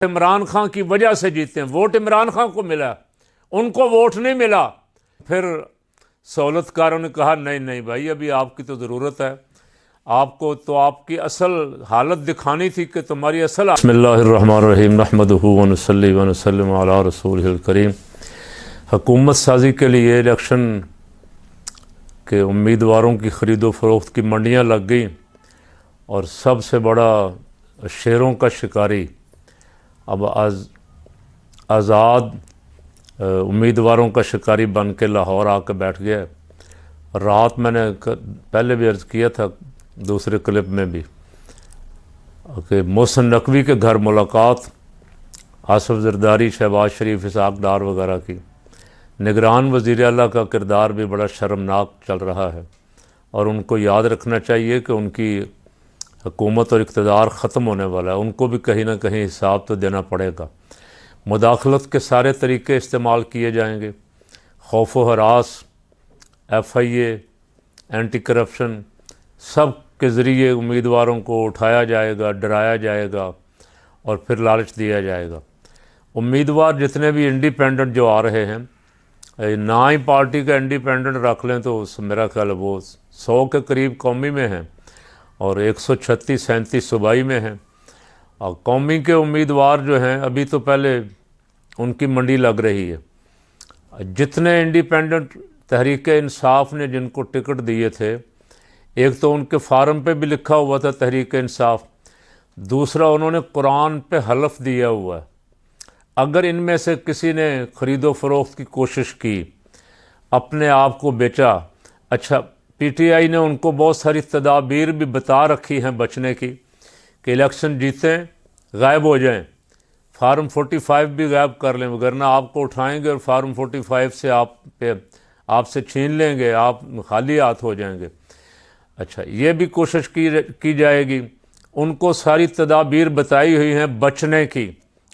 इमरान खान की वजह से जीते हैं, वोट इमरान खान को मिला, उनको वोट नहीं मिला। फिर सहूलतकारों ने कहा नहीं नहीं भाई, अभी आपकी तो ज़रूरत है, आपको तो आपकी असल हालत दिखानी थी कि तुम्हारी असल। बिस्मिल्लाहिर्रहमानिर्रहीम नहमदुहु व नसल्ली व नसल्लिमु अला रसूलिहिल करीम। हुकूमत साजी के लिए इलेक्शन के उम्मीदवारों की ख़रीदो फरोख्त की मंडियाँ लग गई और सबसे बड़ा शेरों का शिकारी अब आज़ाद उम्मीदवारों का शिकारी बन के लाहौर आकर बैठ गया। रात मैंने पहले भी अर्ज़ किया था दूसरे क्लिप में भी कि मोहसिन नकवी के घर मुलाकात आसिफ ज़रदारी, शहबाज शरीफ, इसहाक डार वगैरह की। निगरान वज़ीर आला का किरदार भी बड़ा शर्मनाक चल रहा है और उनको याद रखना चाहिए कि उनकी हुकूमत और इक़्तिदार ख़त्म होने वाला है, उनको भी कहीं ना कहीं हिसाब तो देना पड़ेगा। मुदाखलत के सारे तरीके इस्तेमाल किए जाएंगे, खौफ व हरास, FIA, एंटी करप्शन, सब के ज़रिए उम्मीदवारों को उठाया जाएगा, डराया जाएगा और फिर लालच दिया जाएगा। उम्मीदवार जितने भी इंडिपेंडेंट जो आ रहे हैं, ना ही पार्टी का इंडिपेंडेंट रख लें तो मेरा ख्याल वो 100 के करीब कौमी में हैं और 136-37 सूबाई में हैं। और कौमी के उम्मीदवार जो हैं अभी तो पहले उनकी मंडी लग रही है। जितने इंडिपेंडेंट तहरीक इंसाफ ने जिनको टिकट दिए थे, एक तो उनके फार्म पे भी लिखा हुआ था तहरीक इंसाफ, दूसरा उन्होंने कुरान पे हलफ दिया हुआ है। अगर इनमें से किसी ने ख़रीदो फ़रोख्त की कोशिश की, अपने आप को बेचा, अच्छा PTI ने उनको बहुत सारी तदाबीर भी बता रखी हैं बचने की कि इलेक्शन जीतें गायब हो जाएं, फार्म 45 भी गायब कर लें, वरना आपको उठाएंगे और फार्म 45 से आपसे छीन लेंगे, आप खाली हाथ हो जाएंगे। अच्छा, ये भी कोशिश की जाएगी। उनको सारी तदाबीर बताई हुई हैं बचने की,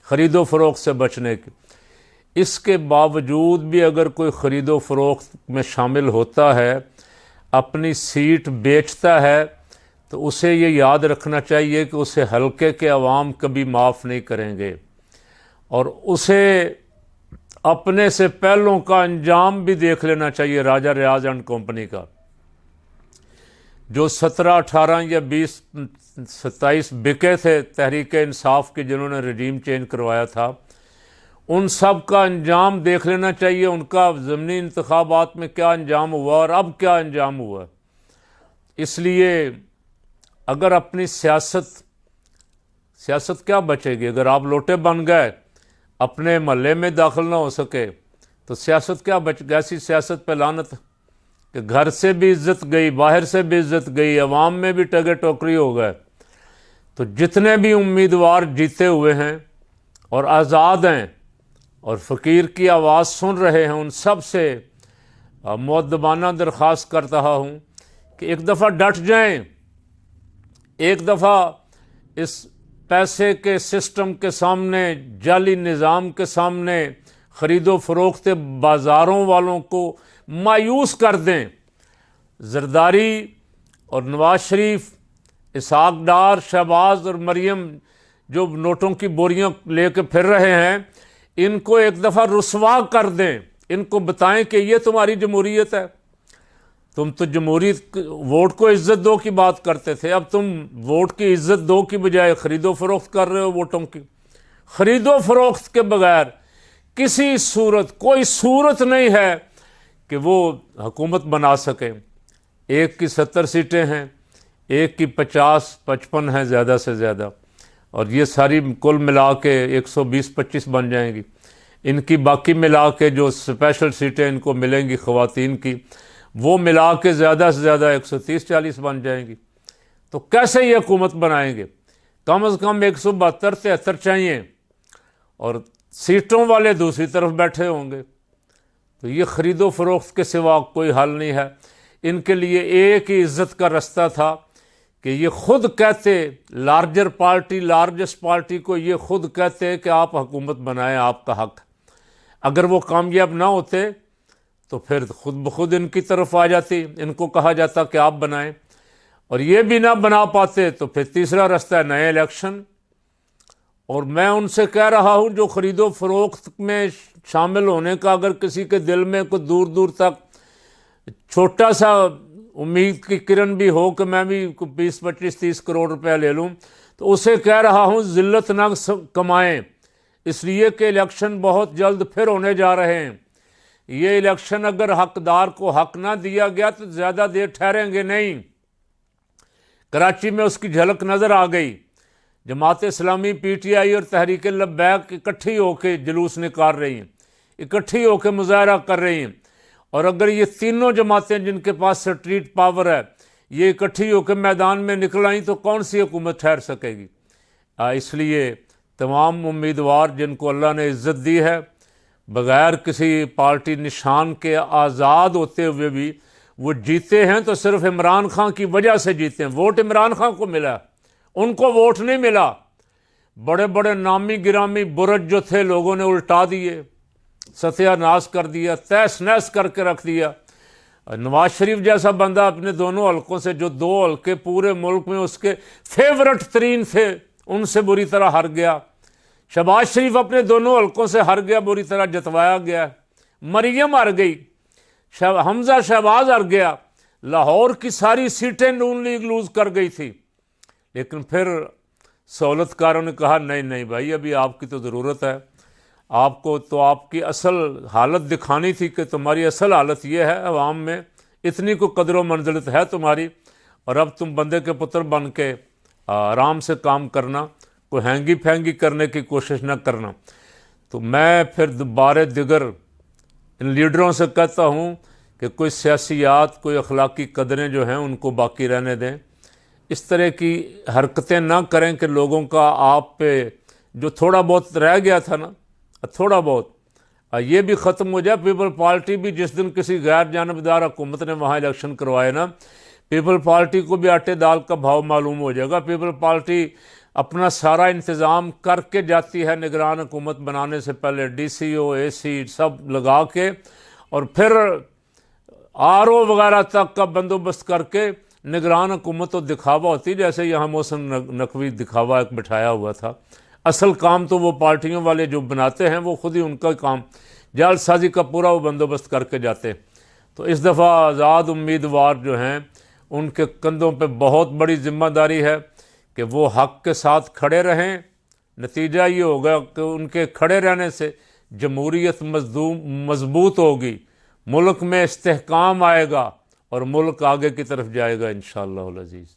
ख़रीदो फ़रोख्त से बचने की। इसके बावजूद भी अगर कोई ख़रीदो फ़रोख्त में शामिल होता है, अपनी सीट बेचता है, तो उसे ये याद रखना चाहिए कि उसे हलके के अवाम कभी माफ़ नहीं करेंगे और उसे अपने से पहलों का अंजाम भी देख लेना चाहिए। राजा रियाज एंड कंपनी का जो 17, 18 या 20, 27 बिके थे तहरीक इंसाफ के, जिन्होंने रजीम चेंज करवाया था, उन सब का अंजाम देख लेना चाहिए। उनका ज़मीनी इंतखाबात में क्या अंजाम हुआ और अब क्या अंजाम हुआ। इसलिए अगर अपनी सियासत क्या बचेगी? अगर आप लोटे बन गए, अपने महल्ले में दाखिल ना हो सके, तो सियासत क्या बच गई? ऐसी सियासत पे लानत कि घर से भी इज्जत गई, बाहर से भी इज्जत गई, अवाम में भी टगे टोकरी हो गए। तो जितने भी उम्मीदवार जीते हुए हैं और आज़ाद हैं और फ़कीर की आवाज़ सुन रहे हैं, उन सब से मुअद्दबाना दरख्वास्त कर रहा हूँ कि एक दफ़ा डट जाएं, एक दफ़ा इस पैसे के सिस्टम के सामने, जाली निज़ाम के सामने, ख़रीदो फ़रोख्त बाज़ारों वालों को मायूस कर दें। ज़रदारी और नवाज शरीफ, इसहाक डार, शहबाज और मरियम जो नोटों की बोरियां लेके फिर रहे हैं, इनको एक दफ़ा रुसवा कर दें। इनको बताएं कि ये तुम्हारी जमहूरियत है। तुम तो जमहूरियत, वोट को इज्जत दो की बात करते थे, अब तुम वोट की इज्जत दो की बजाय ख़रीदो फ़रोख्त कर रहे हो वोटों की। ख़रीदो फ़रोख्त के बगैर किसी सूरत, कोई सूरत नहीं है कि वो हुकूमत बना सके। एक की 70 सीटें हैं, एक की 50-55 हैं ज़्यादा से ज़्यादा, और ये सारी कुल मिला के 120-25 बन जाएंगी। इनकी बाकी मिला के जो स्पेशल सीटें इनको मिलेंगी ख़वातीन की, वो मिला के ज़्यादा से ज़्यादा 130-40 बन जाएंगी। तो कैसे ये हुकूमत बनाएंगे? कम से कम 172-73 चाहिए और सीटों वाले दूसरी तरफ बैठे होंगे। तो ये ख़रीदो फ़रोख्त के सिवा कोई हल नहीं है। इनके लिए एक ही इज़्ज़त का रास्ता था कि ये खुद कहते, लार्जेस्ट पार्टी को ये खुद कहते कि आप हुकूमत बनाएं, आपका हक। अगर वो कामयाब ना होते तो फिर खुद ब खुद इनकी तरफ आ जाती, इनको कहा जाता कि आप बनाएं, और ये भी ना बना पाते तो फिर तीसरा रास्ता है नए इलेक्शन और मैं उनसे कह रहा हूं जो ख़रीदो फरोख्त में शामिल होने का अगर किसी के दिल में कोई दूर दूर तक छोटा सा उम्मीद की किरण भी हो कि मैं भी 20-25-30 करोड़ रुपया ले लूं, तो उसे कह रहा हूं ज़िल्लत ना कमाएं, इसलिए कि इलेक्शन बहुत जल्द फिर होने जा रहे हैं। ये इलेक्शन अगर हकदार को हक ना दिया गया तो ज़्यादा देर ठहरेंगे नहीं। कराची में उसकी झलक नज़र आ गई। जमात इस्लामी, PTI और तहरीक लब्बैक इकट्ठी होकर जुलूस निकाल रही हैं, इकट्ठी होकर मुजाहरा कर रही हैं। और अगर ये तीनों जमातें जिनके पास स्ट्रीट पावर है ये इकट्ठी होकर मैदान में निकल आई तो कौन सी हुकूमत ठहर सकेगी। इसलिए तमाम उम्मीदवार जिनको अल्लाह ने इज़्ज़त दी है, बग़ैर किसी पार्टी निशान के आज़ाद होते हुए भी वो जीते हैं तो सिर्फ इमरान खान की वजह से जीते हैं। वोट इमरान खान को मिला, उनको वोट नहीं मिला। बड़े बड़े नामी गिरामी बुरज जो थे लोगों ने उल्टा दिए, सत्यानाश कर दिया, तहस नहस करके रख दिया। नवाज शरीफ जैसा बंदा अपने दोनों हलकों से, जो 2 हलके पूरे मुल्क में उसके फेवरेट तरीन थे, उनसे बुरी तरह हार गया। शहबाज शरीफ अपने दोनों हलकों से हार गया, बुरी तरह जतवाया गया। मरियम हार गई, हमजा शहबाज हार गया। लाहौर की सारी सीटें नून लीग लूज कर गई थी। लेकिन फिर सहूलतकारों ने कहा नहीं नहीं भाई, अभी आपकी तो ज़रूरत है, आपको तो आपकी असल हालत दिखानी थी कि तुम्हारी असल हालत ये है, अवाम में इतनी को कदर मंजिलत है तुम्हारी, और अब तुम बंदे के पुत्र बन के आराम से काम करना, कोई हैंगी फैंगी करने की कोशिश न करना। तो मैं फिर दोबारा दिगर इन लीडरों से कहता हूँ कि कोई सियासियात, कोई अखलाकी कदरें जो हैं उनको बाकी रहने दें। इस तरह की हरकतें ना करें कि लोगों का आप पे जो थोड़ा बहुत रह गया था ना, थोड़ा बहुत ये भी ख़त्म हो जाए। पीपल पार्टी भी जिस दिन किसी गैर जानबदार हुकूमत ने वहाँ इलेक्शन करवाए ना, पीपल पार्टी को भी आटे दाल का भाव मालूम हो जाएगा। पीपल पार्टी अपना सारा इंतज़ाम करके जाती है निगरान हुकूमत बनाने से पहले, DCO AC सब लगा के, और फिर RO वगैरह तक का बंदोबस्त करके निगरान हुकूमत तो दिखावा होती, जैसे यहाँ मोहसिन नकवी दिखावा एक बिठाया हुआ था। असल काम तो वो पार्टियों वाले जो बनाते हैं, वो खुद ही उनका काम, जालसाजी का पूरा वो बंदोबस्त करके जाते। तो इस दफ़ा आज़ाद उम्मीदवार जो हैं उनके कंधों पे बहुत बड़ी जिम्मेदारी है कि वो हक़ के साथ खड़े रहें। नतीजा ये होगा कि उनके खड़े रहने से जमहूरियत मजबूत होगी, मुल्क में इस्तेहकाम आएगा और मुल्क आगे की तरफ जाएगा इंशाअल्लाह अज़ीज़।